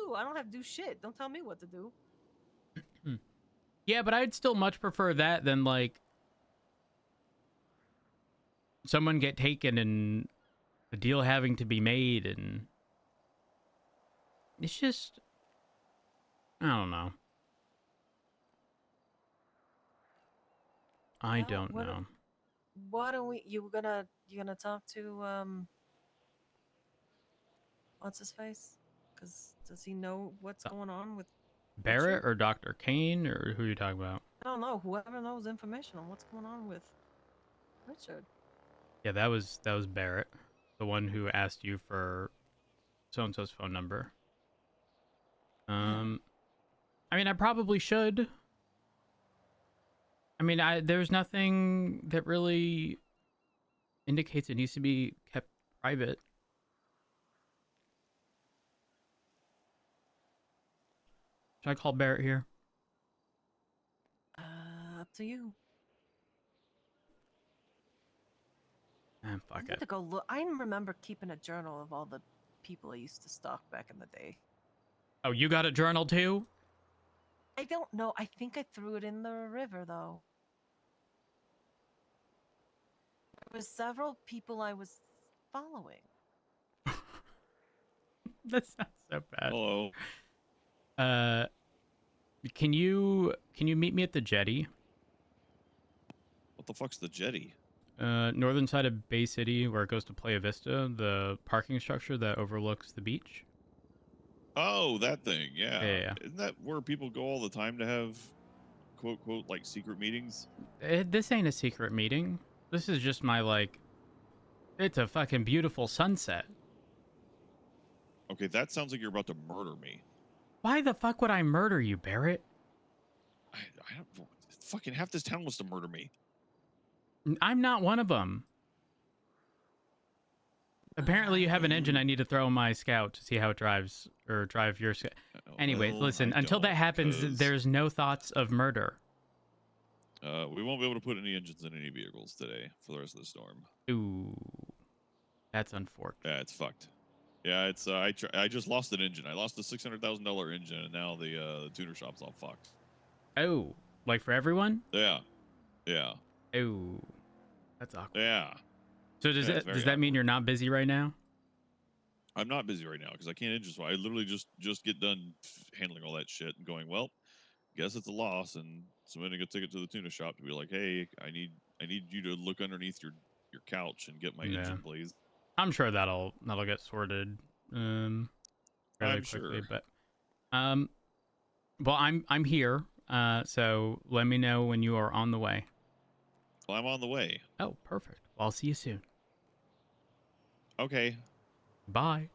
do. I don't have to do shit. Don't tell me what to do. Yeah, but I'd still much prefer that than like someone get taken and the deal having to be made, and it's just, I don't know. I Well, don't know. why don't we? You gonna talk to what's his face? Because does he know what's Uh, going on with Barrett Richard? or Dr. Kane, or who are you talking about? I don't know. Whoever knows information on what's going on with Richard. Yeah, that was Barrett, the one who asked you for so and so's phone number. Yeah. I mean, I probably should. I mean, there's nothing that really indicates it needs to be kept private. Should I call Barrett here? Up to you. I Fuck need it. to go look. I remember keeping a journal of all the people I used to stalk back in the day. Oh, you got a journal too? I don't know. I think I threw it in the river though. There was several people I was following. That sounds so bad. Hello. Uh, can you meet me at the jetty? What the fuck's the jetty? Northern side of Bay City, where it goes to Playa Vista, the parking structure that overlooks the beach. Oh, that thing. Yeah. Yeah. Isn't that where people go all the time to have quote quote like secret meetings? This ain't a secret meeting. This is just my like. It's a fucking beautiful sunset. Okay, that sounds like you're about to murder me. Why the fuck would I murder you, Barrett? I don't fucking half this town wants to murder me. I'm not one of them. Apparently, you have an engine I need to throw in my Scout to see how it drives, or drive your Scout. Anyway, Well, listen, I until that don't, happens, 'cause, there's no thoughts of murder. we won't be able to put any engines in any vehicles today for the rest of the storm. Ooh, that's unfortunate. Yeah, it's fucked. Yeah, it's I just lost an engine. I lost a $600,000 engine, and now the tuner shop's all fucked. Oh, like for everyone? Yeah, yeah, Oh, that's awkward. yeah. So does Yeah, it's that very mean awkward. you're not busy right now? I'm not busy right now because I can't engine swap. I literally just get done handling all that shit and going, well, guess it's a loss, and submitting a ticket to the tuna shop to be like, hey, I need you to look underneath your couch and get my Yeah, engine, please. I'm sure that'll get sorted fairly I'm quickly. sure. But well, I'm here. So let me know when you are on the way. Well, I'm on the way. Oh, perfect. Well, I'll see you soon. Okay. Bye.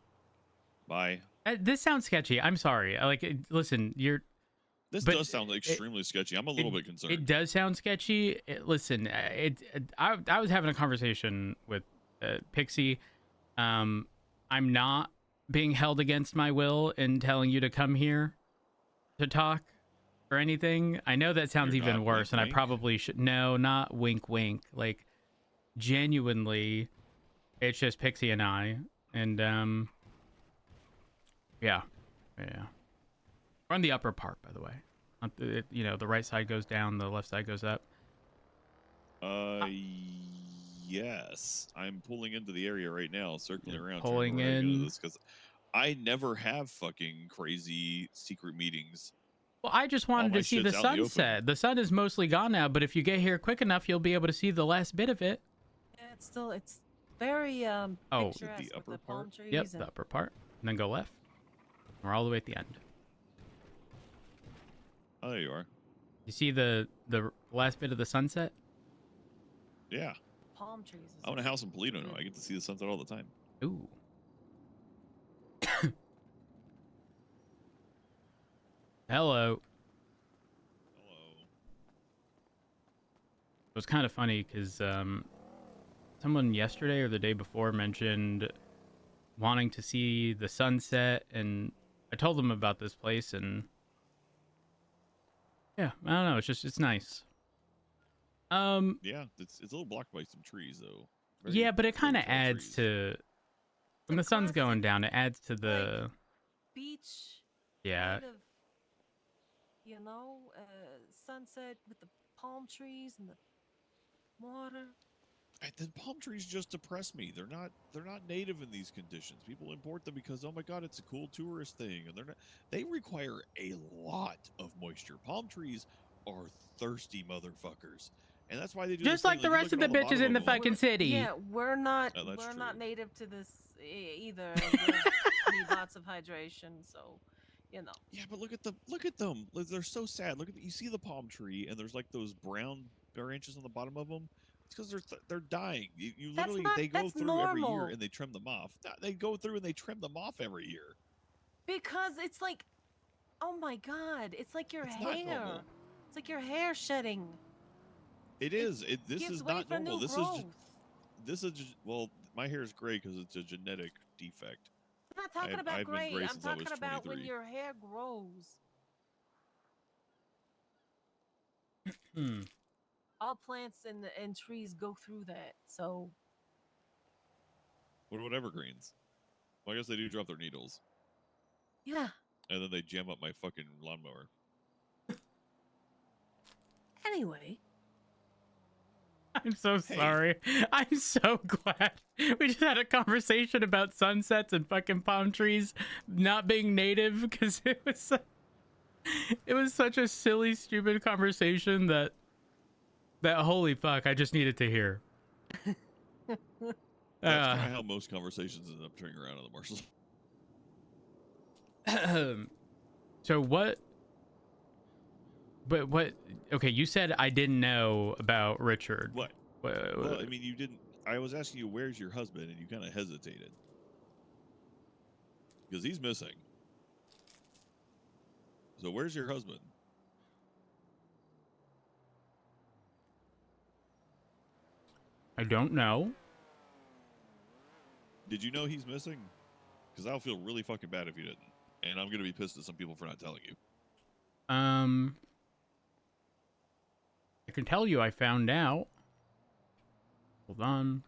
Bye. This sounds sketchy. I'm sorry. Listen, This but does sound extremely sketchy. I'm a little bit concerned. It does sound sketchy. Listen, I was having a conversation with Pixie. I'm not being held against my will in telling you to come here to talk or anything. I know that sounds You're even not worse, wink, and I wink? probably should. No, not wink, wink. Like genuinely, it's just Pixie and I, and yeah. We're on the upper part, by the way. The right side goes down, the left side goes up. Yes. I'm pulling into the area right now, circling around, Pulling trying to get into in. this because I never have fucking crazy secret meetings. Well, I just All wanted my to see the shit's out in the open. sunset. The sun is mostly gone now, but if you get here quick enough, you'll be able to see the last bit of it. Yeah, it's very Oh, picturesque the with upper the palm part? trees. Yep, And the upper part. And then go left. We're all the way at the end. Oh, there you are. You see the last bit of the sunset? Yeah. palm trees. Is I own a house in Polito now. really- I get to see the sunset all the time. Ooh. Hello. Hello. It was kind of funny because someone yesterday or the day before mentioned wanting to see the sunset, and I told them about this place, and yeah, I don't know, it's nice. Yeah, it's a little blocked by some trees though. Yeah, but it kind of tall adds trees. to when the sun's going down. It adds to the beach Yeah. kind of, sunset with the palm trees and the water. The palm trees just depress me. They're not native in these conditions. People import them because oh my god, it's a cool tourist thing, and they're not. They require a lot of moisture. Palm trees are thirsty motherfuckers, and that's why they do this Just thing. like the Like you rest look of at the all the bitches bottom in of the them. fucking city. Yeah, we're not Oh, that's we're not true. native to this either. And we need lots of hydration, so Yeah, but look at them. Like, they're so sad. Look at you see the palm tree, and there's like those brown branches on the bottom of them. It's because they're dying. You literally they go that's through every year normal and they trim them off. They go through and they trim them off every year. because it's like, oh my god, it's like your It's not hair. normal. It's like your hair shedding. It It is. This gives is way not for normal. new growth. Well, my hair is gray because it's a genetic defect. I'm not talking about I've been gray. gray I'm since I was talking about when 23. your hair grows. Hmm. All plants and trees go through that. So What about evergreens? Well, I guess they do drop their needles, yeah. and then they jam up my fucking lawnmower. Anyway, I'm so Hey. sorry. I'm so glad we just had a conversation about sunsets and fucking palm trees not being native because it was such a silly, stupid conversation that holy fuck, I just needed to hear. That's kind of how most conversations end up turning around on the Marshalls. So what? But what? Okay, you said I didn't know about Richard. What? Well, I mean, you didn't. I was asking you, where's your husband, and you kind of hesitated because he's missing. So where's your husband? I don't know. Did you know he's missing? Because I'll feel really fucking bad if you didn't, and I'm gonna be pissed at some people for not telling you. I can tell you I found out. Hold on.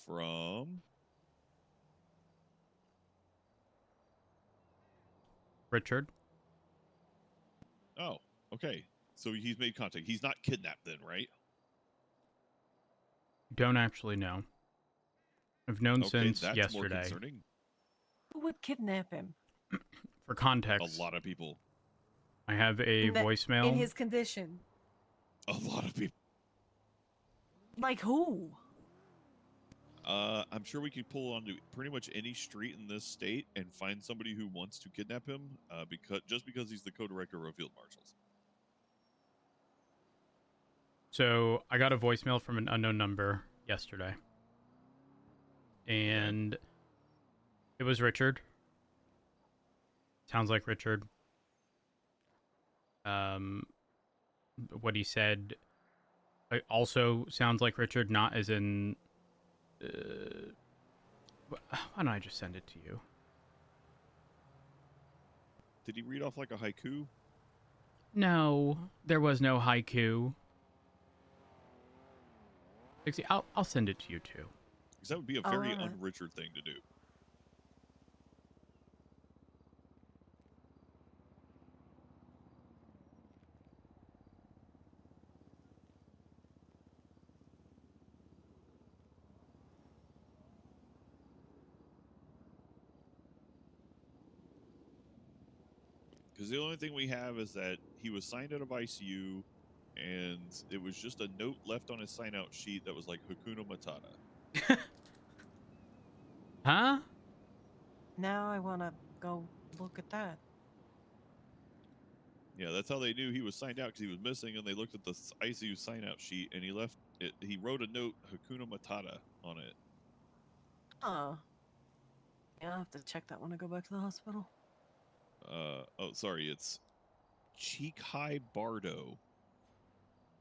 From Richard. oh, okay. So he's made contact. He's not kidnapped then, right? Don't actually know. I've known Okay, since that's more yesterday. concerning. who would kidnap him For context, A lot of people. I have a voicemail. in his condition? A lot of people. Like who? I'm sure we could pull onto pretty much any street in this state and find somebody who wants to kidnap him, because he's the co-director of Field Marshals. So I got a voicemail from an unknown number yesterday. And it was Richard. Sounds like Richard. What he said also sounds like Richard, not as in... why don't I just send it to you? Did he read off like a haiku? No, there was no haiku. Dixie, I'll send it to you too. Because that would be a very Alright. un-Richard thing to do. Because the only thing we have is that he was signed out of ICU, and it was just a note left on his sign-out sheet that was like Hakuna Matata. Huh? Now I want to go look at that. Yeah, that's how they knew he was signed out, because he was missing, and they looked at the ICU sign-out sheet, and he left it. He wrote a note, Hakuna Matata, on it. Oh. Yeah, I'll have to check that when I go back to the hospital. Oh, sorry, it's Chikai Bardo.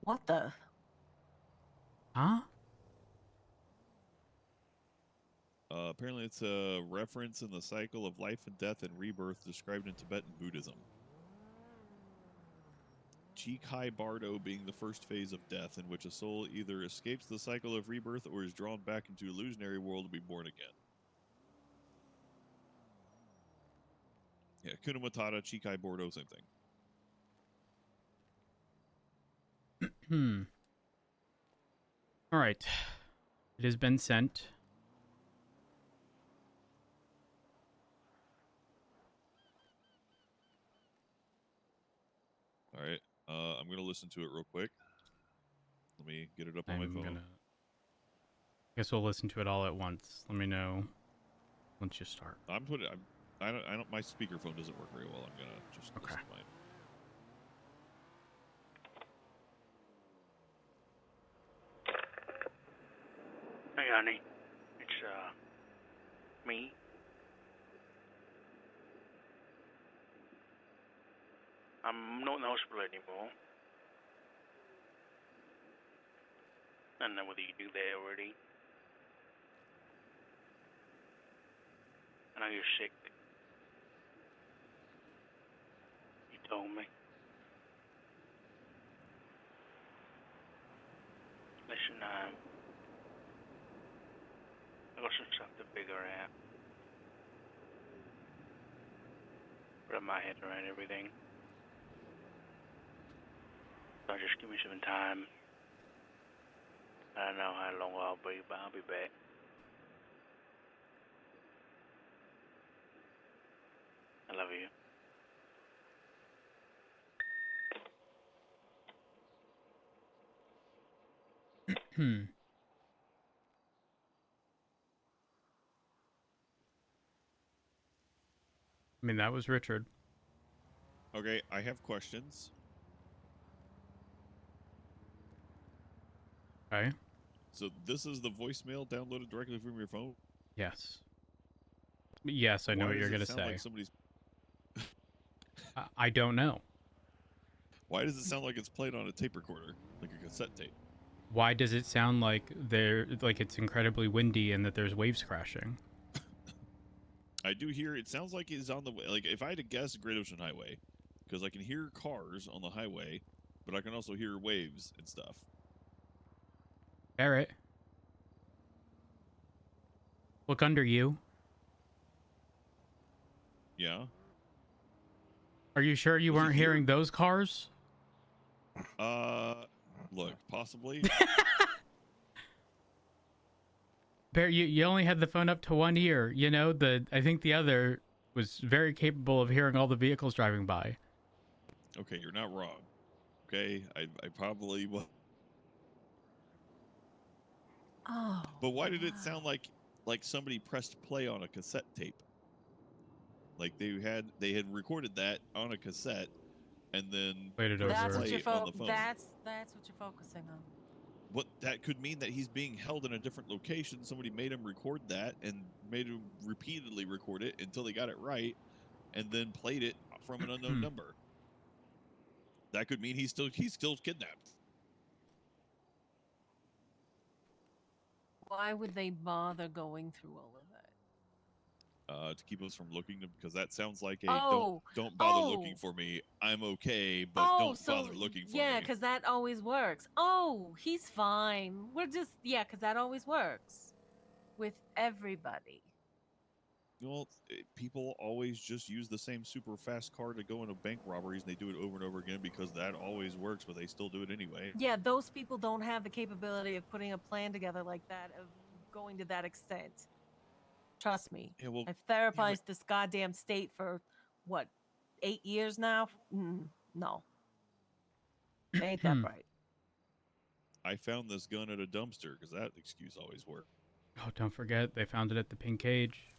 What the? Huh? Apparently, it's a reference in the cycle of life and death and rebirth described in Tibetan Buddhism. Chikai Bardo being the first phase of death, in which a soul either escapes the cycle of rebirth or is drawn back into illusionary world to be born again. Yeah, Kuna Matata, Chikai Bordo, same thing. All right. It has been sent. All right. I'm gonna listen to it real quick. Let me get it up on my I'm phone. gonna. I guess we'll listen to it all at once. Let me know once you start. I'm putting. I don't. My speakerphone doesn't work very well. I'm gonna just Okay. listen to mine. Hey, honey. It's, me. I'm not in the hospital anymore. I don't know whether you knew that already. I know you're sick. You told me. Listen, I got some stuff to figure out. Wrap my head around everything. So just give me some time. I don't know how long I'll be, but I'll be back. I love you. I mean, that was Richard. Okay, I have questions. Okay. So this is the voicemail downloaded directly from your phone? Yes. Yes, I know Why what you're does gonna it sound say. like somebody's? I don't know. Why does it sound like it's played on a tape recorder, like a cassette tape? Why does it sound like it's incredibly windy and that there's waves crashing? I do hear it sounds like it's on the way. Like if I had to guess, Great Ocean Highway, because I can hear cars on the highway, but I can also hear waves and stuff. Barrett, look under you. Yeah. Are you sure you Was it weren't here? hearing those cars? Look, possibly. Barrett, you only had the phone up to one ear. You know, I think the other was very capable of hearing all the vehicles driving by. Okay, you're not wrong. Okay, I probably will. Oh. But why did it wow. sound like somebody pressed play on a cassette tape? Like they had recorded that on a cassette and then Played it pressed That's over. what you're play on the phone. that's what you're focusing on. What that could mean that he's being held in a different location. Somebody made him record that and made him repeatedly record it until they got it right, and then played it from an unknown number. That could mean he's still kidnapped. Why would they bother going through all of that? To keep us from looking, because that sounds like a Oh, don't bother looking oh, for me. I'm okay, but oh, don't so bother looking for yeah, me. because that always works. Oh, he's fine. We're just because that always works with everybody. Well, people always just use the same super fast car to go into bank robberies, and they do it over and over again because that always works, but they still do it anyway. Yeah, those people don't have the capability of putting a plan together like that, of going to that extent. Trust me. Yeah, well, I've therapized this goddamn state for what, 8 years now? No, ain't that right. I found this gun at a dumpster because that excuse always worked. Oh, don't forget, they found it at the Pink Cage.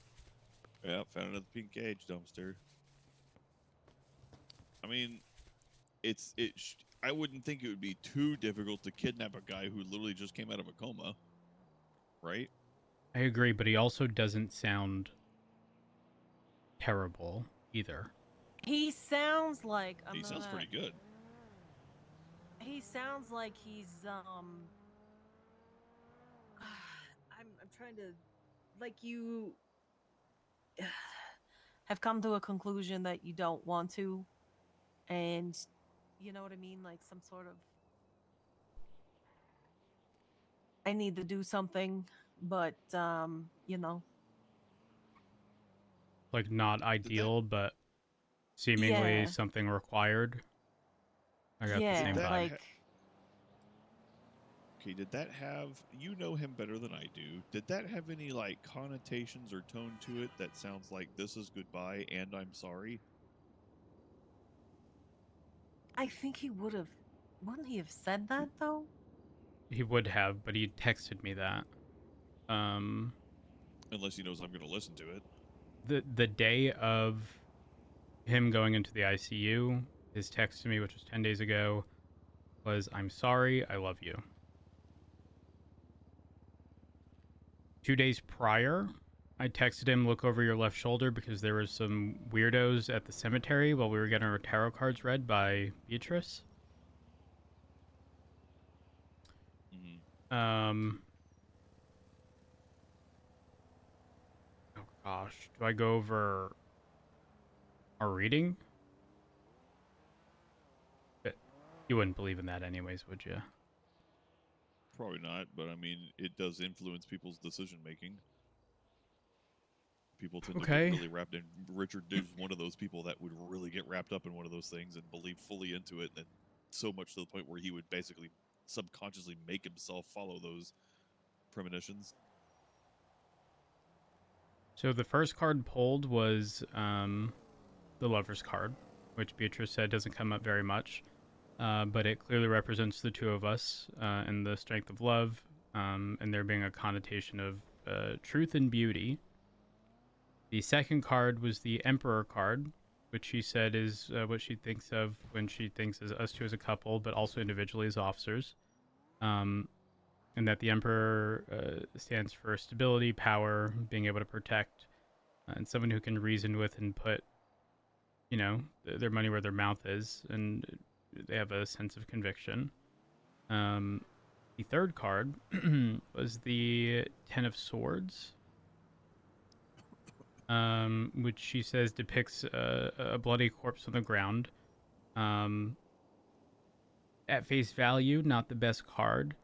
Yeah, found it at the Pink Cage dumpster. I mean, I wouldn't think it would be too difficult to kidnap a guy who literally just came out of a coma, right? I agree, but he also doesn't sound terrible either. He sounds like He sounds pretty good. He sounds like he's I'm trying to, like, you have come to a conclusion that you don't want to, and you know what I mean, like some sort of I need to do something, but you know, Like, not ideal, but seemingly Yeah. something required. I got the Yeah, same Did that vibe. like Okay, did that have, you know him better than I do, did that have any like connotations or tone to it that sounds like this is goodbye and I'm sorry? I think he would have. Wouldn't he have said that though? He would have, but he texted me that. Um, Unless he knows I'm going to listen to it. the day of him going into the ICU, his text to me, which was 10 days ago, was, "I'm sorry, I love you." 2 days prior, I texted him, "Look over your left shoulder," because there was some weirdos at the cemetery while we were getting our tarot cards read by Beatrice. Mm-hmm. Um, oh gosh, do I go over our reading? But you wouldn't believe in that anyways, would you? Probably not, but I mean, it does influence people's decision making. People tend to get Okay. really wrapped in. Richard is one of those people that would really get wrapped up in one of those things and believe fully into it, and so much to the point where he would basically subconsciously make himself follow those premonitions. So the first card pulled was the Lover's card, which Beatrice said doesn't come up very much, but it clearly represents the two of us and the strength of love, and there being a connotation of truth and beauty. The second card was the Emperor card, which she said is what she thinks of when she thinks of us two as a couple, but also individually as officers. And that the Emperor stands for stability, power, being able to protect, and someone who can reason with and put, their money where their mouth is, and they have a sense of conviction. The third card was the Ten of Swords, which she says depicts a bloody corpse on the ground. At face value, not the best card.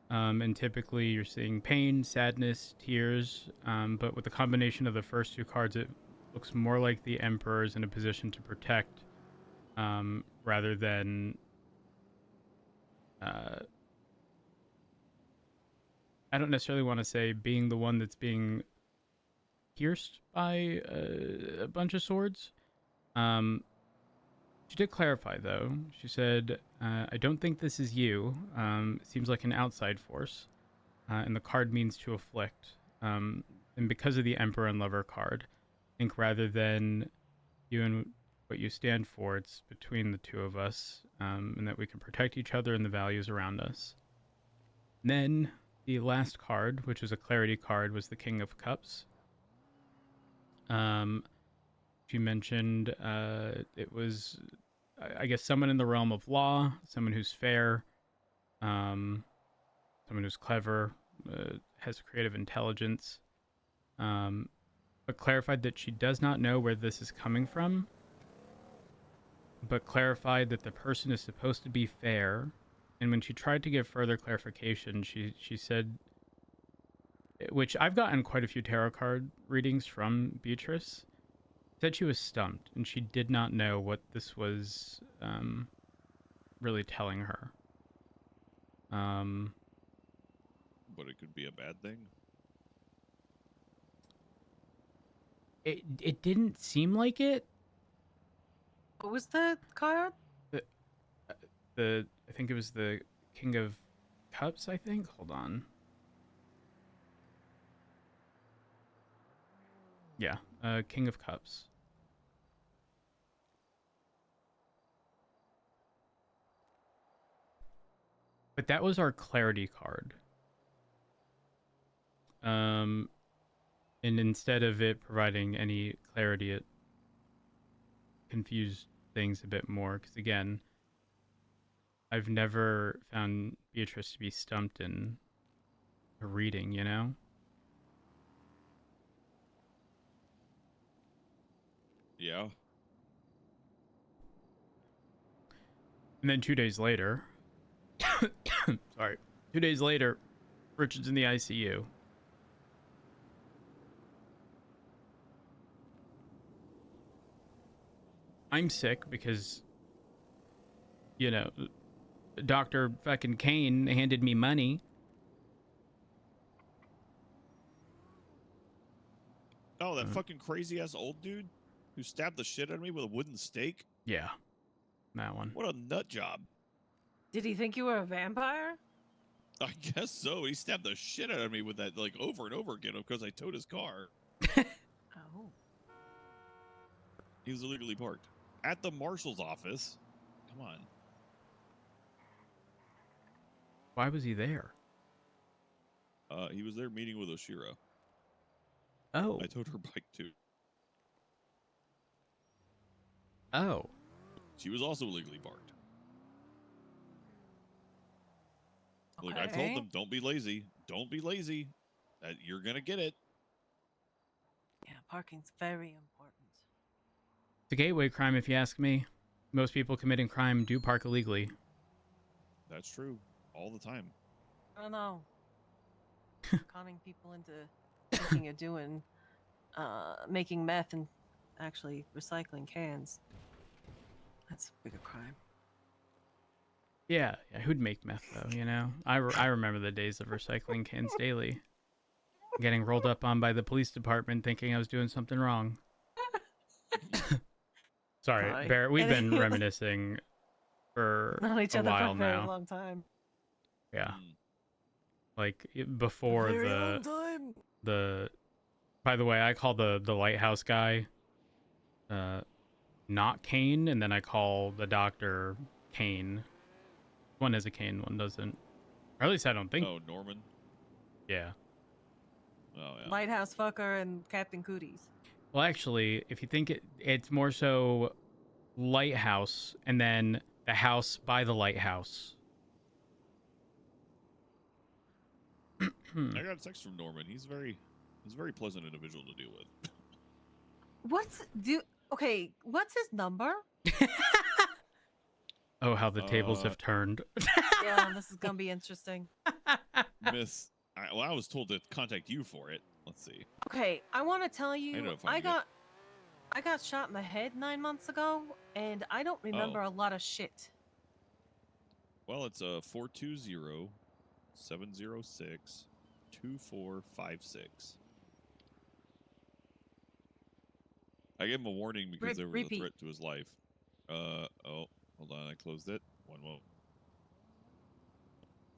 And typically you're seeing pain, sadness, tears. But with the combination of the first two cards, it looks more like the Emperor is in a position to protect rather than... I don't necessarily want to say being the one that's being pierced by a bunch of swords. She did clarify, though. She said, "I don't think this is you. It seems like an outside force. And the card means to afflict. And because of the Emperor and Lover card, I think rather than you and what you stand for, it's between the two of us, and that we can protect each other and the values around us." And then the last card, which was a clarity card, was the King of Cups. She mentioned it was, I guess, someone in the realm of law, someone who's fair, someone who's clever, has creative intelligence, but clarified that she does not know where this is coming from, but clarified that the person is supposed to be fair. And when she tried to give further clarification, she said, which I've gotten quite a few tarot card readings from Beatrice, said she was stumped and she did not know what this was really telling her. But it could be a bad thing. It didn't seem like it. What was the card? The I think it was the King of Cups, I think. Hold on. Yeah, King of Cups. But that was our clarity card. And instead of it providing any clarity, it confused things a bit more. Because again, I've never found Beatrice to be stumped in a reading, you know? Yeah. And then 2 days later, sorry, 2 days later, Richard's in the ICU. I'm sick because, you know, Dr. fucking Kane handed me money. Oh, that fucking crazy ass old dude who stabbed the shit out of me with a wooden stake. Yeah, that one. What a nut job. Did he think you were a vampire? I guess so. He stabbed the shit out of me with that, like, over and over again because I towed his car. Oh. He was illegally parked at the marshal's office. Come on. Why was he there? He was there meeting with Oshira. Oh. I towed her bike too. Oh. She was also illegally parked. Okay. Look, I told them, don't be lazy. Don't be lazy. You're gonna get it. Yeah, parking's very important. It's a gateway crime, if you ask me. Most people committing crime do park illegally. That's true. All the time. I don't know. Conning people into thinking you're doing, making meth and actually recycling cans. That's a bigger crime. Yeah, who'd make meth, though, you know? I remember the days of recycling cans daily. Getting rolled up on by the police department thinking I was doing something wrong. Sorry, Sorry. Barrett, we've been reminiscing for Known each a other for while a very now. long time. Yeah. Mm. Like, before Very long time. by the way, I call the lighthouse guy not Kane, and then I call the doctor Kane. One has a Kane, one doesn't. Or at least I don't think. Oh, Norman. Yeah. Oh yeah. Lighthouse fucker and Captain Cooties. Well, actually, if you think it's more so lighthouse and then the house by the lighthouse. I got a text from Norman. He's a very pleasant individual to deal with. Okay, what's his number? Oh, how the tables have turned. Yeah, this is gonna be interesting. Miss, I was told to contact you for it. Let's see. Okay, I want to tell you, ended up I finding it. got shot in the head 9 months ago, and I don't remember a lot of shit. Well, it's 420-706-2456. I gave him a warning because there was Repeat. a threat to his life. Oh, hold on, I closed it. One moment.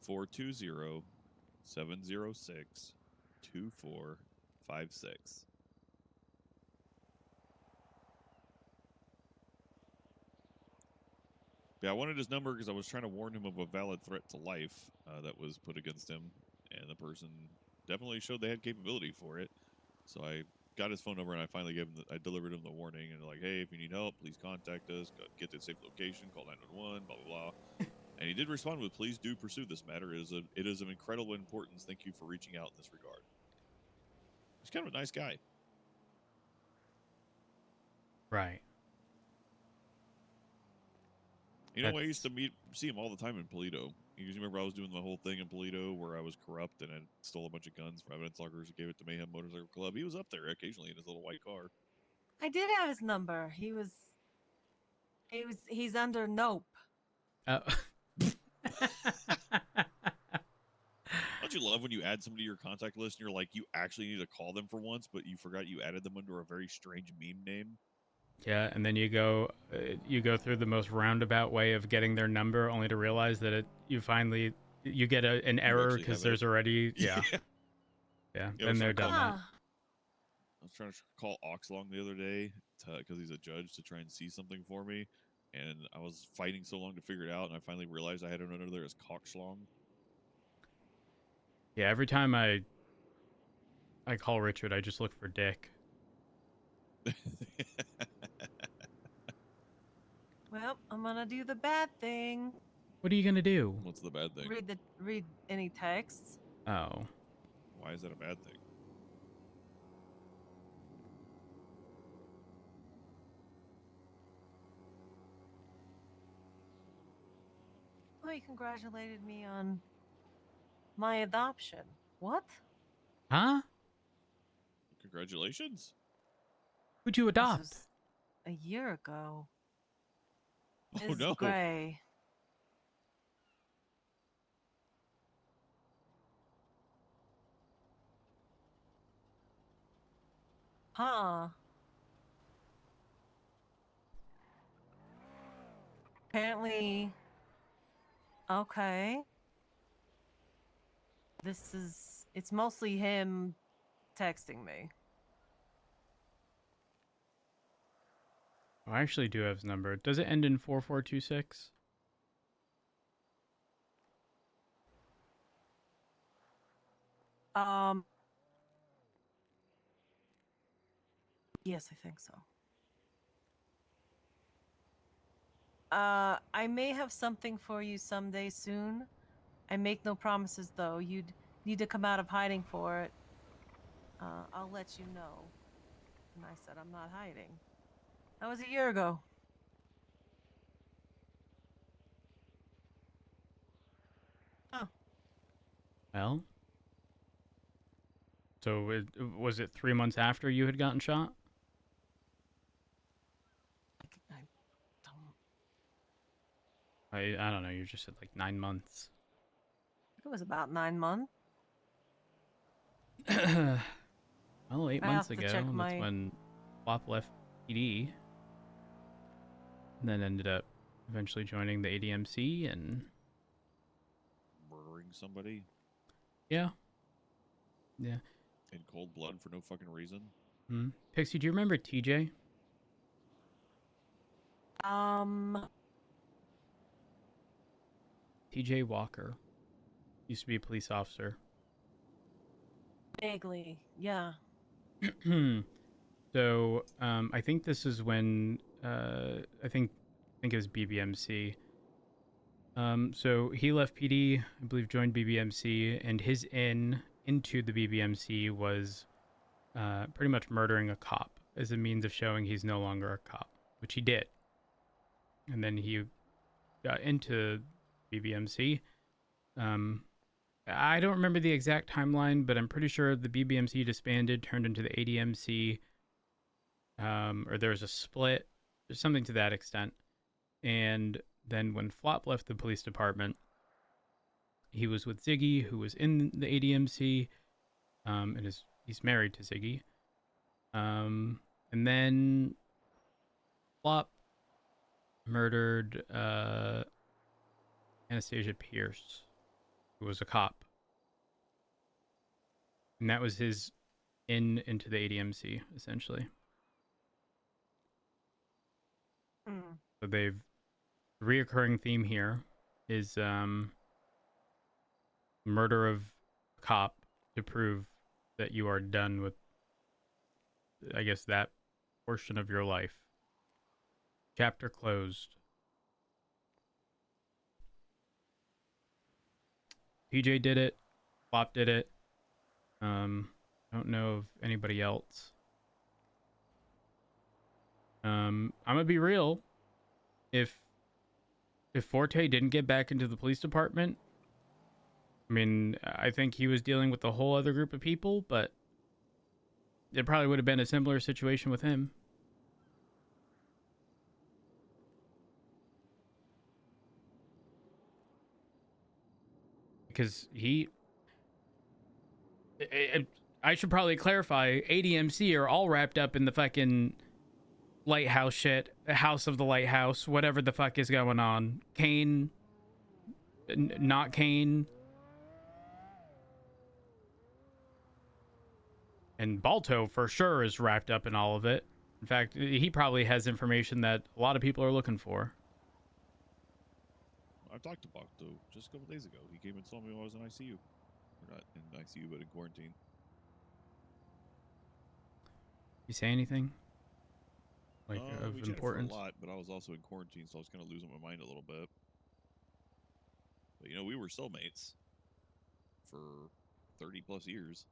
420-706-2456. Yeah, I wanted his number because I was trying to warn him of a valid threat to life that was put against him, and the person definitely showed they had capability for it. So I got his phone number, and I finally gave him. I delivered him the warning, and like, hey, if you need help, please contact us. Get to a safe location. Call 911. Blah blah blah. And he did respond with, "Please do pursue this matter. It is of incredible importance. Thank you for reaching out in this regard." He's kind of a nice guy. Right. You know, I used to see him all the time in Polito. You remember I was doing the whole thing in Polito where I was corrupt and I stole a bunch of guns from evidence lockers and gave it to Mayhem Motorcycle Club. He was up there occasionally in his little white car. I did have his number. He's under Nope. Oh. Don't you love when you add somebody to your contact list and you're like, you actually need to call them for once, but you forgot you added them under a very strange meme name? Yeah, and then you go through the most roundabout way of getting their number, only to realize that you get an error because there's already Yeah, then they're done. Ah, I was trying to call Oxlong the other day because he's a judge to try and see something for me, and I was fighting so long to figure it out, and I finally realized I had it under there as Cockschlong. Yeah, every time I call Richard, I just look for Dick. well, I'm gonna do the bad thing. What are you gonna do? What's the bad thing? Read any texts. Oh. Why is that a bad thing? Oh, he congratulated me on my adoption. What? Huh? Congratulations. Who'd you This adopt? was a year ago. Oh is no. gray. Huh. Apparently. Okay. It's mostly him texting me. Oh, I actually do have his number. Does it end in 4426? Um, yes, I think so. I may have something for you someday soon. I make no promises though. You'd need to come out of hiding for it. I'll let you know. And I said, I'm not hiding. That was a year ago. Oh, Well, so was it 3 months after you had gotten shot? I don't. I don't know. You just said like 9 months. It was about 9 months. Well, 8 months I have to ago, check that's my. when Flop left PD, and then ended up eventually joining the ADMC, and Murdering somebody yeah. in cold blood for no fucking reason. Pixie, do you remember TJ? Um, TJ Walker used to be a police officer. vaguely, yeah. So I think this is when I think it was BBMC. So he left PD, I believe, joined BBMC, and his into the BBMC was pretty much murdering a cop as a means of showing he's no longer a cop, which he did. And then he got into BBMC. I don't remember the exact timeline, but I'm pretty sure the BBMC disbanded, turned into the ADMC, or there was a split, or something to that extent. And then when Flop left the police department, he was with Ziggy, who was in the ADMC, and he's married to Ziggy. And then Flop murdered Anastasia Pierce, who was a cop, and that was his into the ADMC essentially. Hmm. So they've reoccurring theme here is murder of a cop to prove that you are done with, I guess, that portion of your life. Chapter closed. PJ did it. Flop did it. I don't know of anybody else. I'm gonna be real. If Forte didn't get back into the police department, I mean, I think he was dealing with a whole other group of people, but it probably would have been a similar situation with him. Because I should probably clarify, ADMC are all wrapped up in the fucking lighthouse shit, House of the Lighthouse, whatever the fuck is going on. Kane, not Kane. And Balto for sure is wrapped up in all of it. In fact, he probably has information that a lot of people are looking for. I talked to Bakto just a couple days ago. He came and saw me while I was in ICU. Or not in ICU, but in quarantine. You say anything? Like, of We chatted for a importance? lot, but I was also in quarantine, so I was kind of losing my mind a little bit. But you know, we were cellmates for 30 plus years.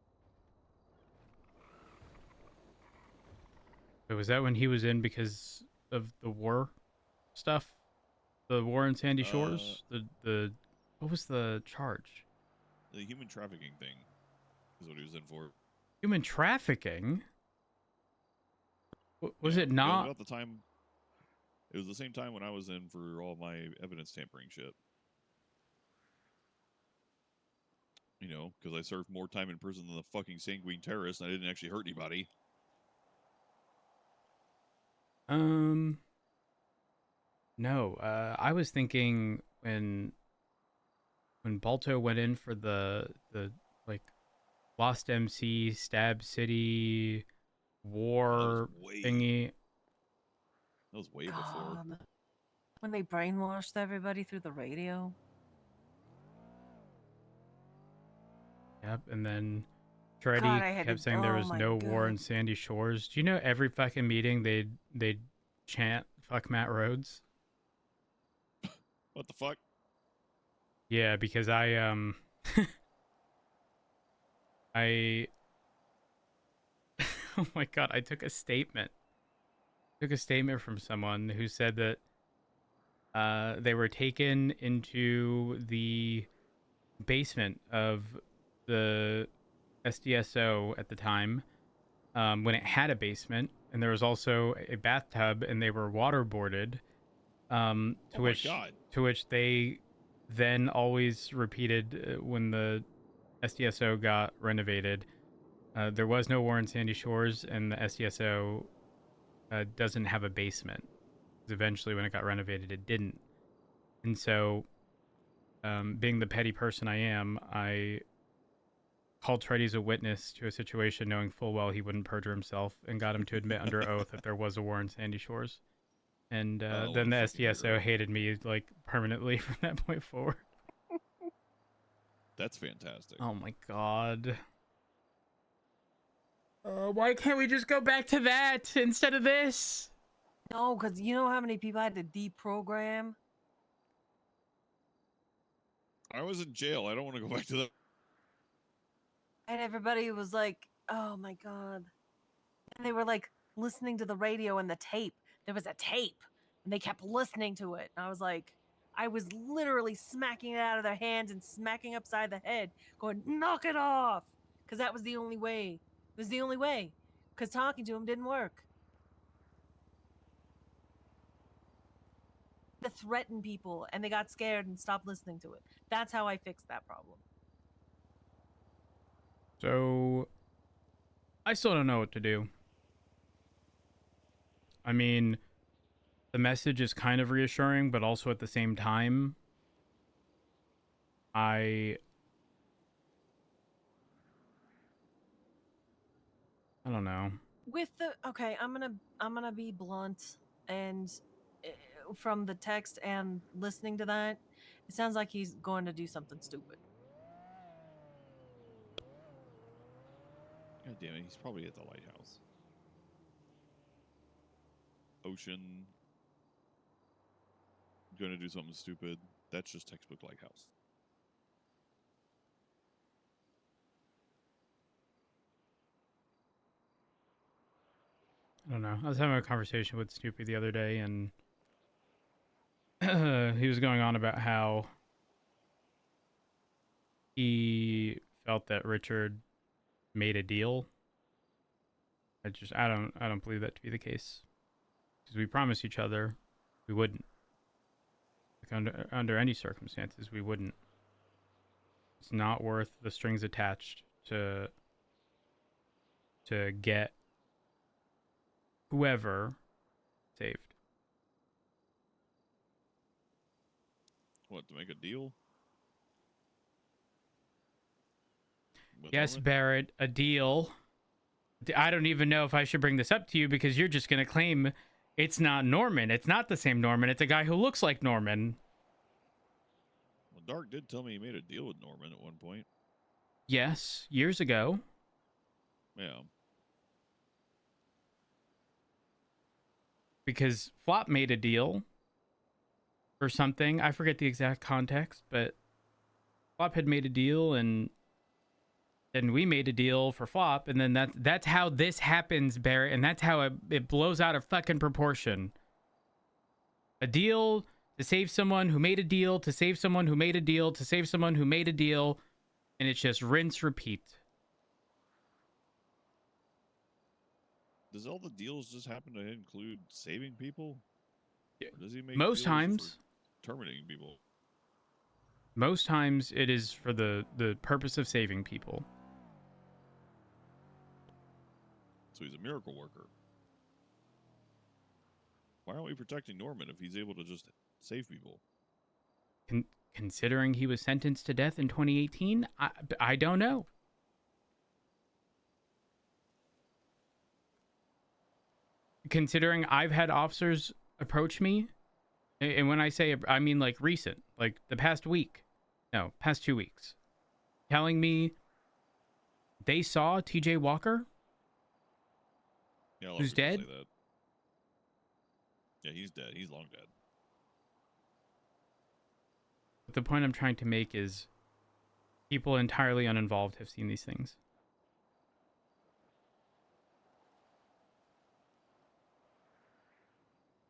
So was that when he was in because of the war stuff? The war in Sandy Shores? The what was the charge? The human trafficking thing is what he was in for. Human trafficking? Was Yeah, it was not? about the time. It was the same time when I was in for all my evidence tampering shit. You know, because I served more time in prison than the fucking sanguine terrorist, and I didn't actually hurt anybody. No. I was thinking when Balto went in for the like Lost MC Stab City war thingy. That was way before. God. When they brainwashed everybody through the radio. Yep, and then God, Treddy I had kept to. saying there Oh was my no war in God. Sandy Shores. Do you know every fucking meeting they'd chant "fuck Matt Rhodes"? What the fuck? Yeah, because I oh my God, I took a statement from someone who said that they were taken into the basement of the SDSO at the time, when it had a basement, and there was also a bathtub, and they were waterboarded. Oh my God. To which they then always repeated when the SDSO got renovated. There was no war in Sandy Shores, and the SDSO doesn't have a basement. 'Cause eventually, when it got renovated, it didn't. And so, being the petty person I am, I called Treddy as a witness to a situation, knowing full well he wouldn't perjure himself, and got him to admit under oath that there was a war in Sandy Shores. And Oh, what then the a fucking SDSO hero. hated me like permanently from that point forward. That's fantastic. Oh my God. Why can't we just go back to that instead of this? No, because you know how many people I had to deprogram? I was in jail. I don't want to go back to that. And everybody was like, oh my God. And they were like listening to the radio and the tape. There was a tape and they kept listening to it. And I was like, I was literally smacking it out of their hands and smacking upside the head, going, knock it off. Because that was the only way. It was the only way. Because talking to them didn't work. To threaten people and they got scared and stopped listening to it. That's how I fixed that problem. So, I still don't know what to do. I mean, the message is kind of reassuring, but also at the same time, I don't know. With the okay, I'm gonna be blunt and from the text and listening to that, it sounds like he's going to do something stupid. God damn it. He's probably at the lighthouse. Ocean. Going to do something stupid. That's just textbook lighthouse. I don't know. I was having a conversation with Snoopy the other day, and he was going on about how he felt that Richard made a deal. I don't believe that to be the case, because we promised each other we wouldn't. Like under any circumstances, we wouldn't. It's not worth the strings attached to get whoever saved. What, to make a deal? With Yes, Norman? Barrett, a deal. I don't even know if I should bring this up to you, because you're just going to claim it's not Norman. It's not the same Norman. It's a guy who looks like Norman. Well, Dark did tell me he made a deal with Norman at one point. Yes, years ago. Yeah. Because Flop made a deal or something. I forget the exact context, but Flop had made a deal, and then we made a deal for Flop, and then that's how this happens, Barrett, and that's how it blows out of fucking proportion. A deal to save someone who made a deal, to save someone who made a deal, to save someone who made a deal, and it's just rinse, repeat. Does all the deals just happen to include saving people? Or does he make Most deals times, for terminating people? most times it is for the purpose of saving people. So he's a miracle worker. Why aren't we protecting Norman if he's able to just save people? Considering he was sentenced to death in 2018, I don't know. Considering I've had officers approach me, and when I say I mean like recent, like the past week, no, past 2 weeks, telling me they saw TJ Walker, Yeah, a lot of who's people dead. say that. Yeah, he's dead. He's long dead. But the point I'm trying to make is people entirely uninvolved have seen these things.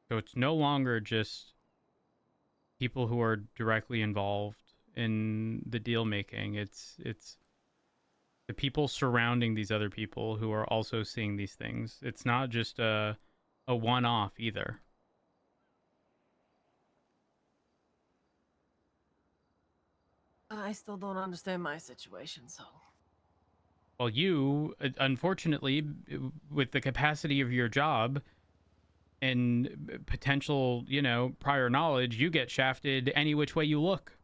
So it's no longer just people who are directly involved in the deal making. It's the people surrounding these other people who are also seeing these things. It's not just a one-off either. I still don't understand my situation, so. Well, you, unfortunately, with the capacity of your job and potential, prior knowledge, you get shafted any which way you look.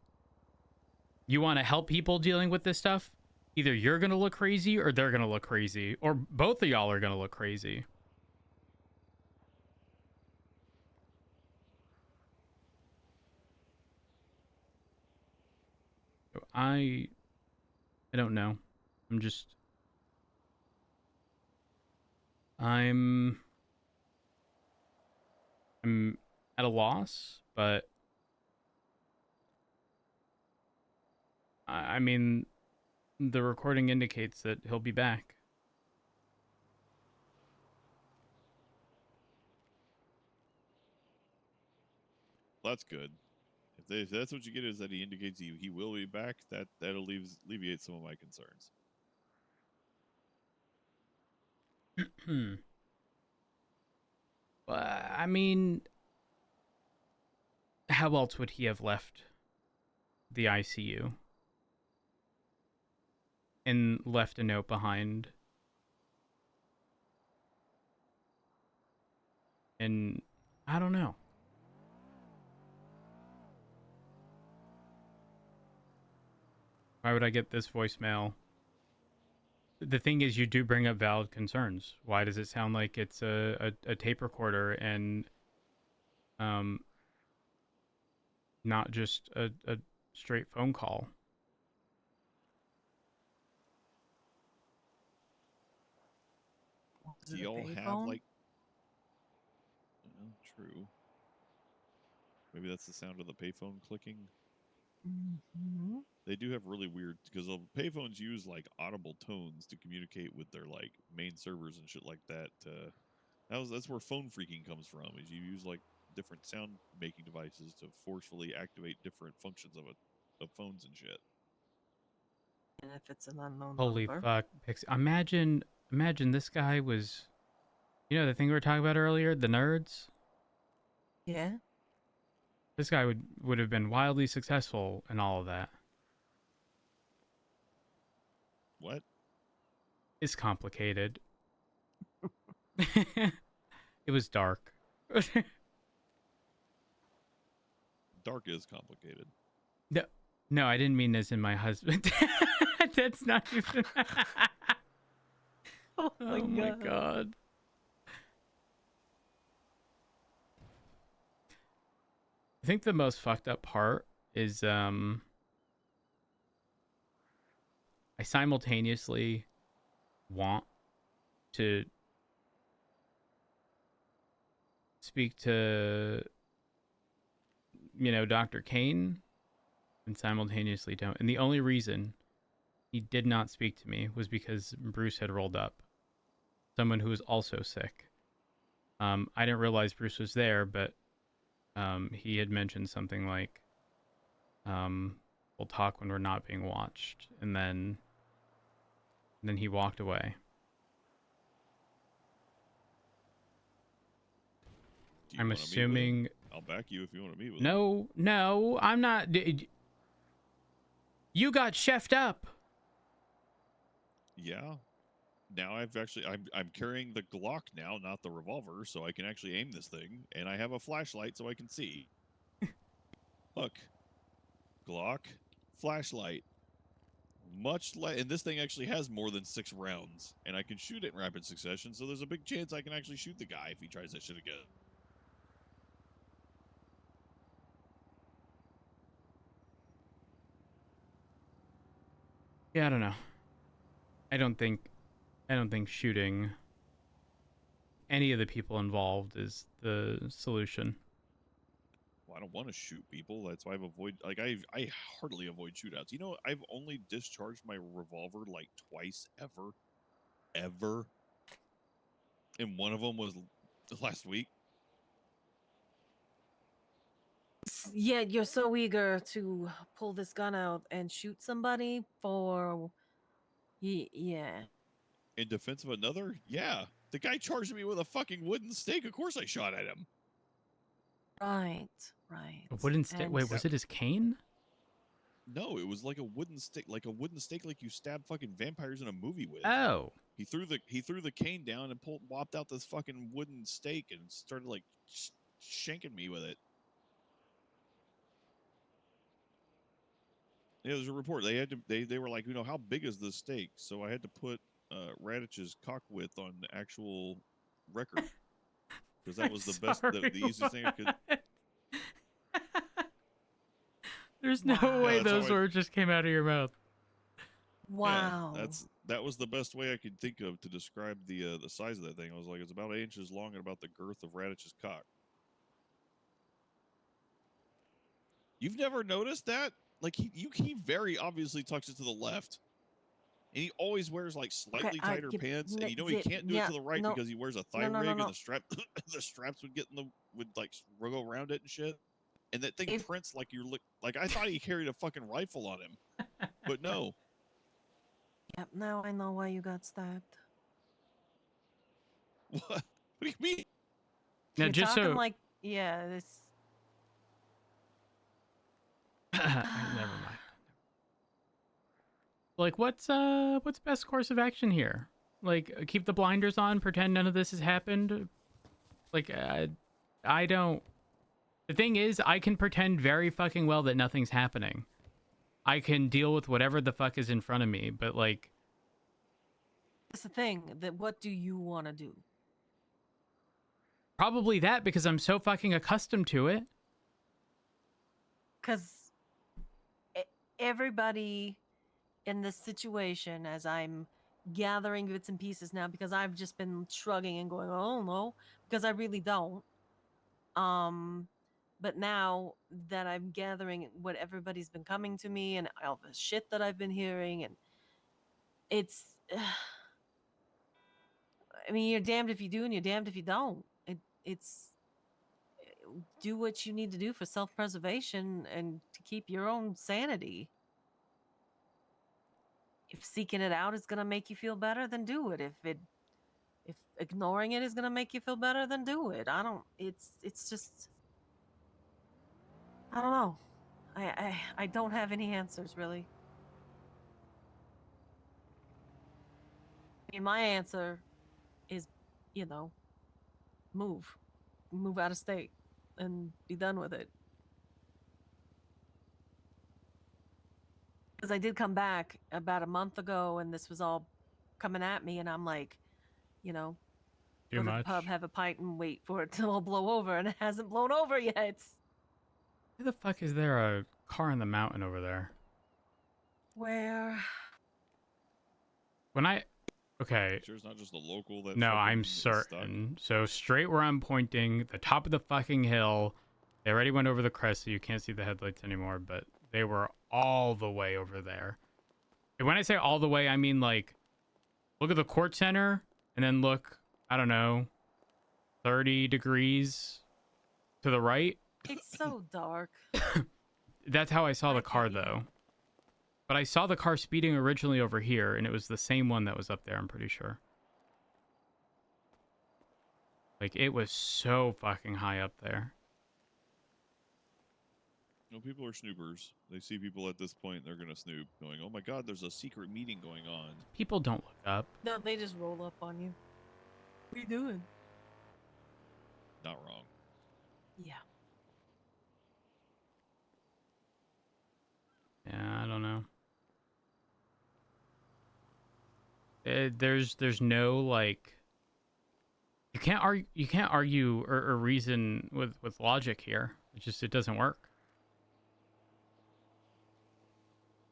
You want to help people dealing with this stuff? Either you're going to look crazy or they're going to look crazy, or both of y'all are going to look crazy. So I don't know. I'm at a loss, but I mean, the recording indicates that he'll be back. That's good. If that's what you get, is that he indicates he will be back, that'll alleviate some of my concerns. I mean, how else would he have left the ICU and left a note behind? And I don't know. Why would I get this voicemail? The thing is, you do bring up valid concerns. Why does it sound like it's a tape recorder and not just a straight phone call? Is Do it a y'all have payphone? like? Well, true. Maybe that's the sound of the payphone clicking. Mm-hmm. They do have really weird, because payphones use like audible tones to communicate with their like main servers and shit like that. That's where phone freaking comes from. Is you use like different sound making devices to forcefully activate different functions of phones and shit. And if it's an unknown Holy number. fuck, Pixie. Imagine this guy was, the thing we were talking about earlier, the nerds? Yeah? This guy would have been wildly successful in all of that. What? It's complicated. It was dark. Dark is complicated. No, I didn't mean as in my husband. That's not even... Oh my god. I think the most fucked up part is I simultaneously want to speak to Dr. Kane, and simultaneously don't. And the only reason he did not speak to me was because Bruce had rolled up, someone who was also sick. I didn't realize Bruce was there, but he had mentioned something like, we'll talk when we're not being watched. And then he walked away. Do you I'm wanna meet with him? assuming I'll back you if you want to meet with him. No, I'm not. You got chefed up. Yeah. Now I'm carrying the Glock now, not the revolver, so I can actually aim this thing, and I have a flashlight so I can see. Look, Glock, flashlight, and this thing actually has more than 6 rounds, and I can shoot it in rapid succession. So there's a big chance I can actually shoot the guy if he tries that shit again. Yeah, I don't know. I don't think shooting any of the people involved is the solution. Well, I don't want to shoot people. That's why I hardly avoid shootouts. You know, I've only discharged my revolver like twice ever. And one of them was last week. Yeah, you're so eager to pull this gun out and shoot somebody for. Yeah. In defense of another? Yeah. The guy charged me with a fucking wooden stake. Of course I shot at him. Right. A wooden stick? And- Wait, was it his cane? No, it was like a wooden stick, like you stab fucking vampires in a movie with. Oh. He threw the cane down and whopped out this fucking wooden stake and started like shanking me with it. Yeah, there's a report. They were like, how big is this stake? So I had to put Radich's cock width on the actual record because that was the best, the easiest thing I could. There's no Wow. way Yeah, that's those how words just came out of your mouth. Wow. Yeah, that was the best way I could think of to describe the size of that thing. I was like, it's about 8 inches long and about the girth of Radich's cock. You've never noticed that? Like he very obviously tucks it to the left, and he always wears like slightly tighter pants. And he can't do it to the right because he wears a thigh rig, and the straps would go around it and shit. And that thing prints like like I thought he carried a fucking rifle on him, but no. Yep, now I know why you got stabbed. What? What do you mean? Now, You're just talking so like, yeah, this. never mind. Like, what's best course of action here? Like, keep the blinders on, pretend none of this has happened. Like, I don't. The thing is, I can pretend very fucking well that nothing's happening. I can deal with whatever the fuck is in front of me, but like. That's the thing. That what do you want to do? Probably that, because I'm so fucking accustomed to it. Because everybody in this situation, as I'm gathering bits and pieces now, because I've just been shrugging and going, oh no, because I really don't. But now that I'm gathering what everybody's been coming to me and all the shit that I've been hearing, and it's, I mean, you're damned if you do and you're damned if you don't. It's do what you need to do for self-preservation and to keep your own sanity. If seeking it out is going to make you feel better, then do it. If ignoring it is going to make you feel better, then do it. It's just, I don't know. I don't have any answers, really. I mean, my answer is, move out of state and be done with it. Because I did come back about a month ago and this was all coming at me, and I'm like, go to the pub, have a pint, and wait for it to all blow over, and it hasn't blown over yet. Why the fuck is there a car in the mountain over there? Where? Okay. Sure, it's not just a local that. No, I'm certain. So straight where I'm pointing, the top of the fucking hill. They already went over the crest, so you can't see the headlights anymore, but they were all the way over there. And when I say all the way, I mean like, look at the court center, and then look, I don't know, 30 degrees to the right. It's so dark. That's how I saw the car, though. But I saw the car speeding originally over here, and it was the same one that was up there, I'm pretty sure. Like, it was so fucking high up there. No, people are snoopers. They see people at this point, they're gonna snoop, going, "Oh my God, there's a secret meeting going on." People don't look up. No, they just roll up on you. What are you doing? Not wrong. Yeah. Yeah, I don't know. There's no like you can't argue or reason with logic here. It doesn't work.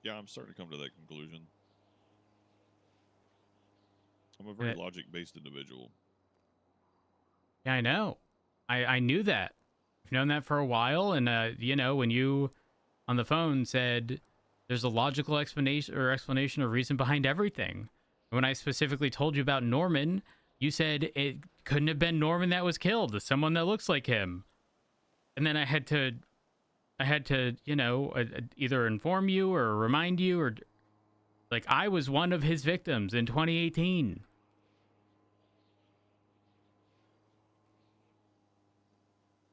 Yeah, I'm starting to come to that conclusion. I'm a And very it- logic-based individual. Yeah, I know. I knew that. I've known that for a while, and you know, when you on the phone said there's a logical explanation or reason behind everything. When I specifically told you about Norman, you said it couldn't have been Norman that was killed, it's someone that looks like him. And then I had to, you know, either inform you or remind you or like I was one of his victims in 2018.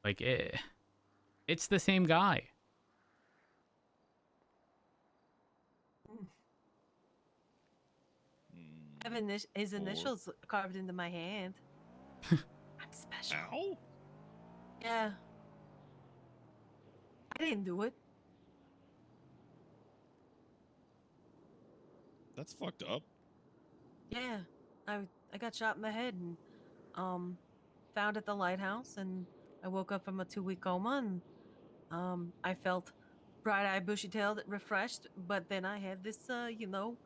Like it's the same guy. I have his Or- initials carved into my hand. I'm special. Ow! Yeah. I didn't do it. That's fucked up. Yeah. I got shot in the head and found at the lighthouse, and I woke up from a 2-week coma, and I felt bright-eyed, bushy-tailed, refreshed, but then I had this you know,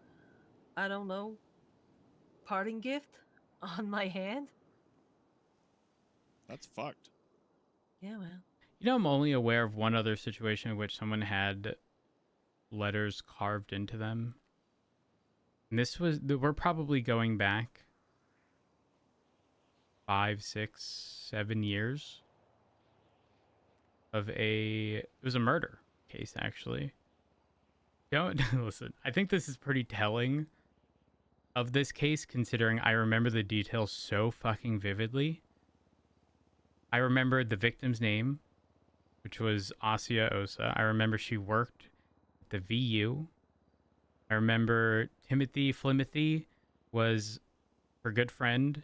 I don't know, parting gift on my hand. That's fucked. Yeah, well. You know, I'm only aware of one other situation in which someone had letters carved into them. And we're probably going back 5, 6, 7 years it was a murder case, actually. Don't listen. I think this is pretty telling of this case, considering I remember the details so fucking vividly. I remember the victim's name, which was Asia Osa. I remember she worked at the VU. I remember Timothy Flimothy was her good friend.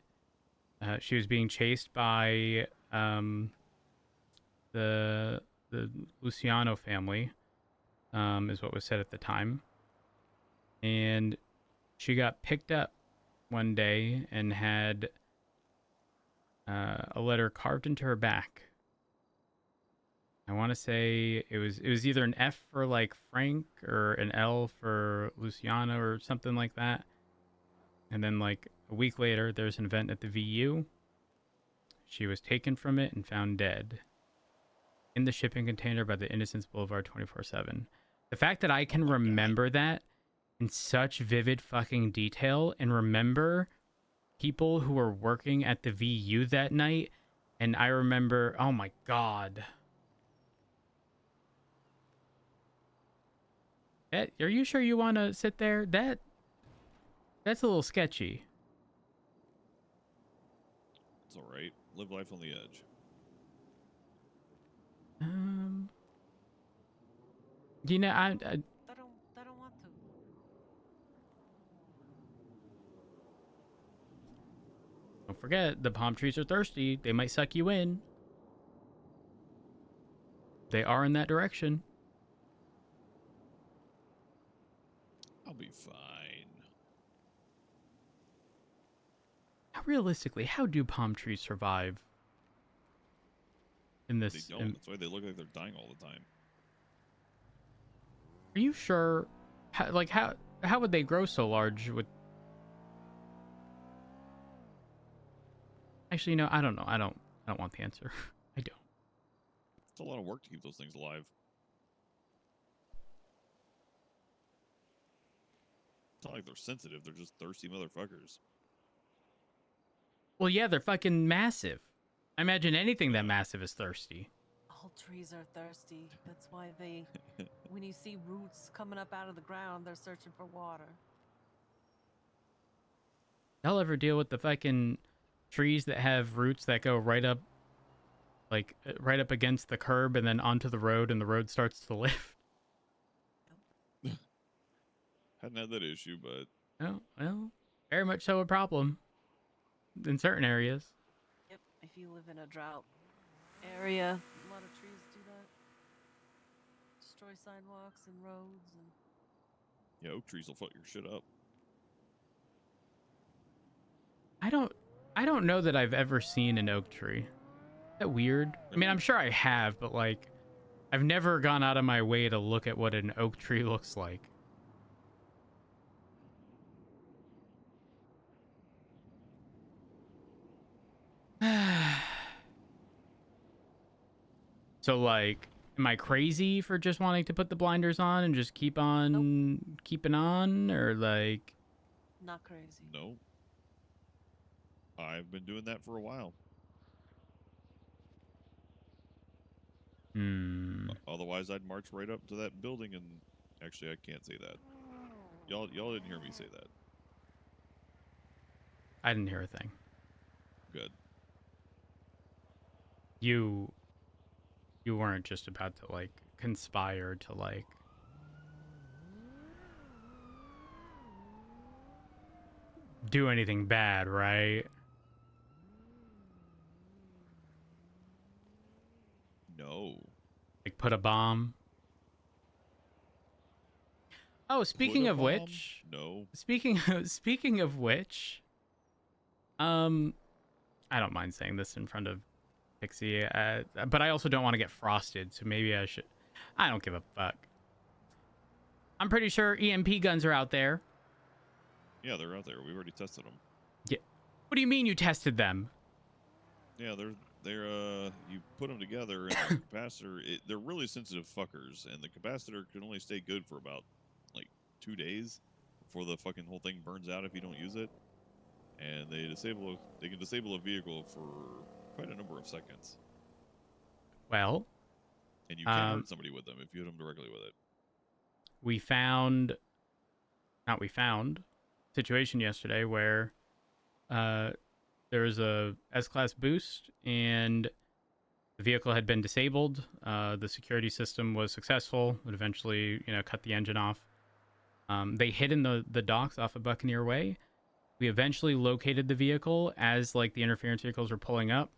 She was being chased by the Luciano family, is what was said at the time. And she got picked up one day and had a letter carved into her back. I want to say it was either an F for like Frank or an L for Luciano or something like that. And then like a week later, there's an event at the VU. She was taken from it and found dead in the shipping container by the Innocence Boulevard 24/7. The fact that I can remember that in such vivid fucking detail and remember people who were working at the VU that night, and I remember, oh my god. Are you sure you want to sit there? That's a little sketchy. It's all right. Live life on the edge. You know, I don't want to. don't forget the palm trees are thirsty. They might suck you in. They are in that direction. I'll be fine. Realistically, how do palm trees survive in They this? don't. That's why they look like they're dying all the time. Are you sure? How would they grow so large with? Actually, no, I don't know. I don't want the answer. I don't. It's a lot of work to keep those things alive. It's not like they're sensitive. They're just thirsty motherfuckers. Well, yeah, they're fucking massive. I imagine anything that massive is thirsty. All trees are thirsty. That's why when you see roots coming up out of the ground, they're searching for water. Y'all ever deal with the fucking trees that have roots that go right up like right up against the curb and then onto the road, and the road starts to lift. Hadn't had that issue, but Oh, well, very much so a problem in certain areas. Yep. If you live in a drought area, a lot of trees do that. Destroy sidewalks and roads and yeah, oak trees will fuck your shit up. I don't know that I've ever seen an oak tree. Is that weird? I mean, I'm sure I have, but like I've never gone out of my way to look at what an oak tree looks like. So like, am I crazy for just wanting to put the blinders on and just keep on keeping on, or like? not crazy. No, I've been doing that for a while. Otherwise, I'd march right up to that building and actually, I can't say that. Y'all didn't hear me say that. I didn't hear a thing. Good. You weren't just about to like conspire to like do anything bad, right? No. Like put a bomb. Oh, speaking Put a of bomb? which, No. speaking of which, I don't mind saying this in front of Pixie, but I also don't want to get frosted, so maybe I should. I don't give a fuck. I'm pretty sure EMP guns are out there. Yeah, they're out there. We've already tested them. Yeah. What do you mean you tested them? Yeah, they're you put them together and the capacitor. They're really sensitive fuckers, and the capacitor can only stay good for about like 2 days before the fucking whole thing burns out if you don't use it. And they can disable a vehicle for quite a number of seconds. Well, And you can hurt somebody with them if you hit them directly with it. we found situation yesterday where there was a S-Class boost and the vehicle had been disabled. The security system was successful. It eventually, cut the engine off. They hid in the docks off of Buccaneer Way. We eventually located the vehicle as like the interference vehicles were pulling up.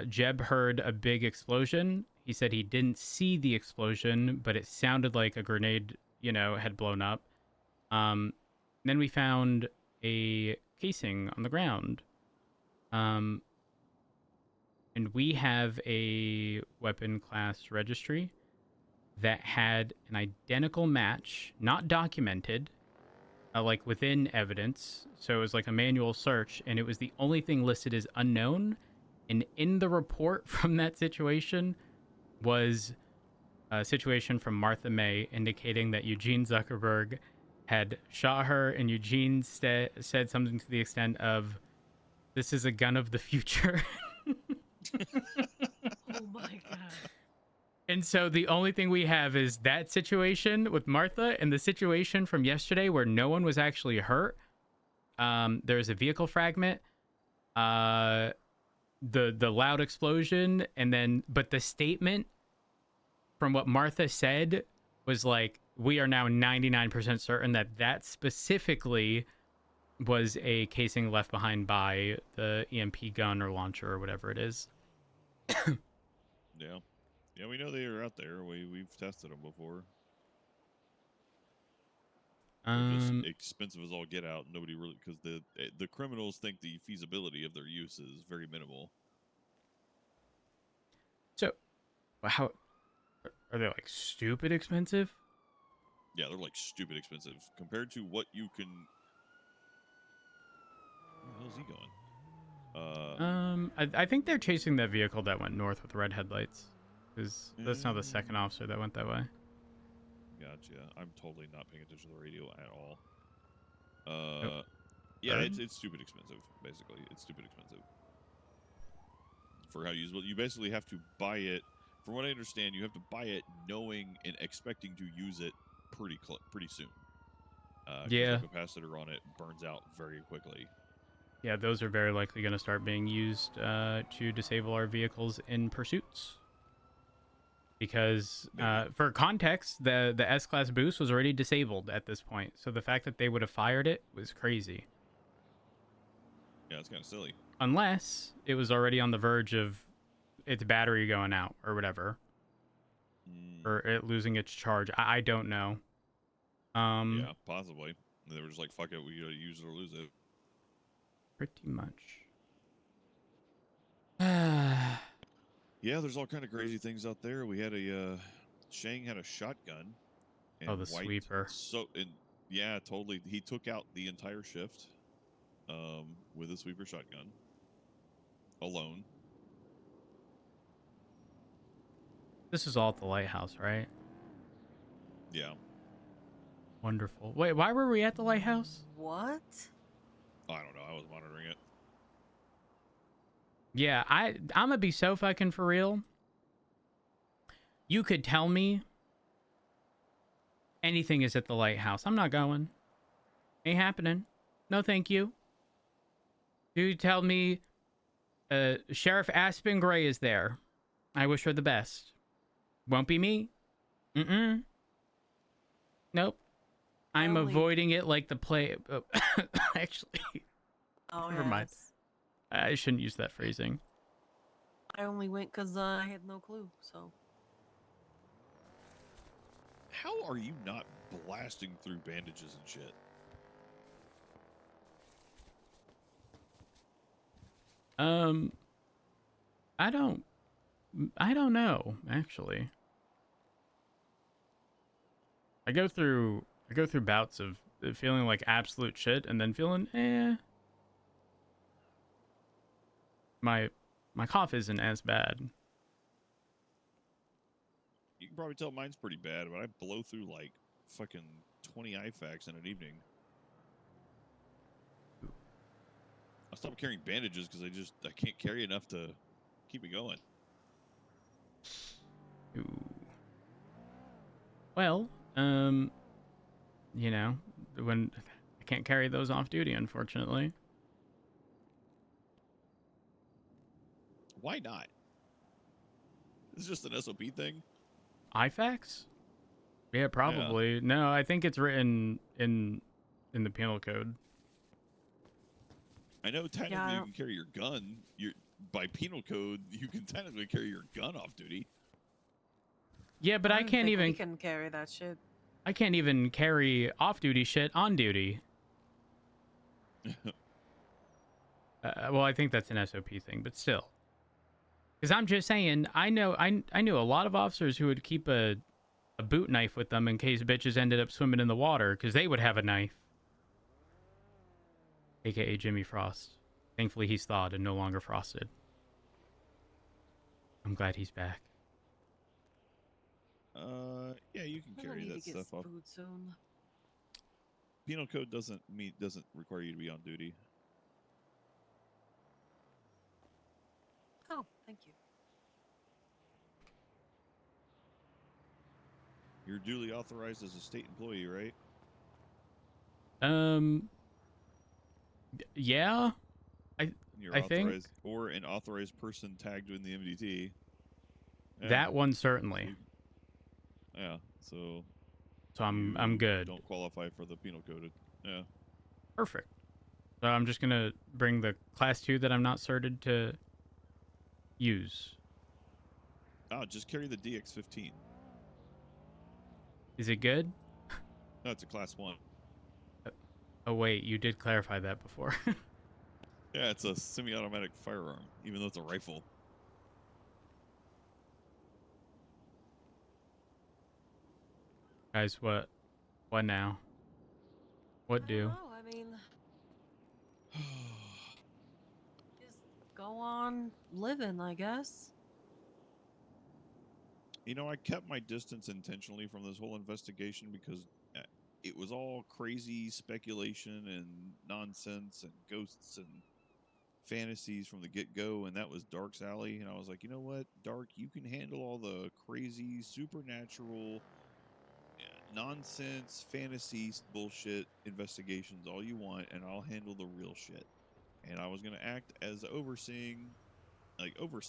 Jeb heard a big explosion. He said he didn't see the explosion, but it sounded like a grenade, had blown up. Then we found a casing on the ground. And we have a weapon class registry that had an identical match, not documented, like within evidence. So it was like a manual search, and it was the only thing listed as unknown. And in the report from that situation was a situation from Martha May indicating that Eugene Zuckerberg had shot her, and Eugene said something to the extent of, "This is a gun of the future." Oh my god. And so the only thing we have is that situation with Martha and the situation from yesterday where no one was actually hurt. There's a vehicle fragment, the loud explosion, and then but the statement from what Martha said was like, we are now 99% certain that specifically was a casing left behind by the EMP gun or launcher or whatever it is. Yeah. Yeah, we know they are out there. We've tested them before. They're just expensive as all get out. Nobody really, because the criminals think the feasibility of their use is very minimal. So, how are they like stupid expensive? Yeah, they're like stupid expensive compared to what you can. Where the hell's he going? I think they're chasing that vehicle that went north with red headlights. Because that's not the second officer that went that way. Gotcha. I'm totally not paying attention to the radio at all. Yeah, it's stupid expensive. Basically, it's stupid expensive for how usable. You basically have to buy it. From what I understand, you have to buy it knowing and expecting to use it pretty soon. 'Cause Yeah. the capacitor on it burns out very quickly. Yeah, those are very likely going to start being used to disable our vehicles in pursuits. Because for context, the S-Class boost was already disabled at this point. So the fact that they would have fired it was crazy. Yeah, it's kind of silly. Unless it was already on the verge of its battery going out or whatever. Or it losing its charge. I don't know. Yeah, possibly. They were just like, fuck it, we gotta use it or lose it. Pretty much. Yeah, there's all kind of crazy things out there. We had a Shang had a shotgun. And Oh, the sweeper. Yeah, totally. He took out the entire shift with a sweeper shotgun alone. This is all at the lighthouse, right? Yeah. Wonderful. Wait, why were we at the lighthouse? What? I don't know. I was monitoring it. Yeah, I'm gonna be so fucking for real. You could tell me anything is at the lighthouse. I'm not going. Ain't happening. No, thank you. You tell me Sheriff Aspen Gray is there. I wish her the best. Won't be me. Mm-mm. Nope. I'm avoiding it like the plague. Actually, Oh, never mind. I shouldn't use that phrasing. I only went because I had no clue, so. How are you not blasting through bandages and shit? I don't know, actually. I go through bouts of feeling like absolute shit and then feeling my cough isn't as bad. You can probably tell mine's pretty bad, but I blow through like fucking 20 IFACs in an evening. I stopped carrying bandages because I can't carry enough to keep me going. Ooh. Well, you know, when I can't carry those off duty, unfortunately. Why not? This is just an SOP thing. IFACs? Yeah, probably. Yeah. No, I think it's written in the penal code. I know technically you can carry your gun. By penal code, you can technically carry your gun off duty. Yeah, but I can't even. We can carry that shit. I can't even carry off-duty shit on duty. Well, I think that's an SOP thing, but still. Because I'm just saying, I knew a lot of officers who would keep a boot knife with them in case bitches ended up swimming in the water, because they would have a knife. AKA Jimmy Frost. Thankfully, he's thawed and no longer frosted. I'm glad he's back. Yeah, you can carry that stuff off. Food soon. Penal code doesn't require you to be on duty. Oh, thank you. You're duly authorized as a state employee, right? Yeah. I think, or an authorized person tagged in the MDT. Yeah. That one certainly. Yeah, so I'm good. Don't qualify for the penal code. Yeah. Perfect. So I'm just gonna bring the class 2 that I'm not certed to use. Oh, just carry the DX-15. Is it good? No, it's a class 1. Oh wait, you did clarify that before. Yeah, it's a semi-automatic firearm, even though it's a rifle. Guys, what now? What do? I mean, just go on living, I guess. You know, I kept my distance intentionally from this whole investigation because it was all crazy speculation and nonsense and ghosts and fantasies from the get-go, and that was Dark's alley. And I was like, you know what, Dark, you can handle all the crazy supernatural nonsense fantasy bullshit investigations all you want, and I'll handle the real shit. and I was going to act as overseeing, like oversight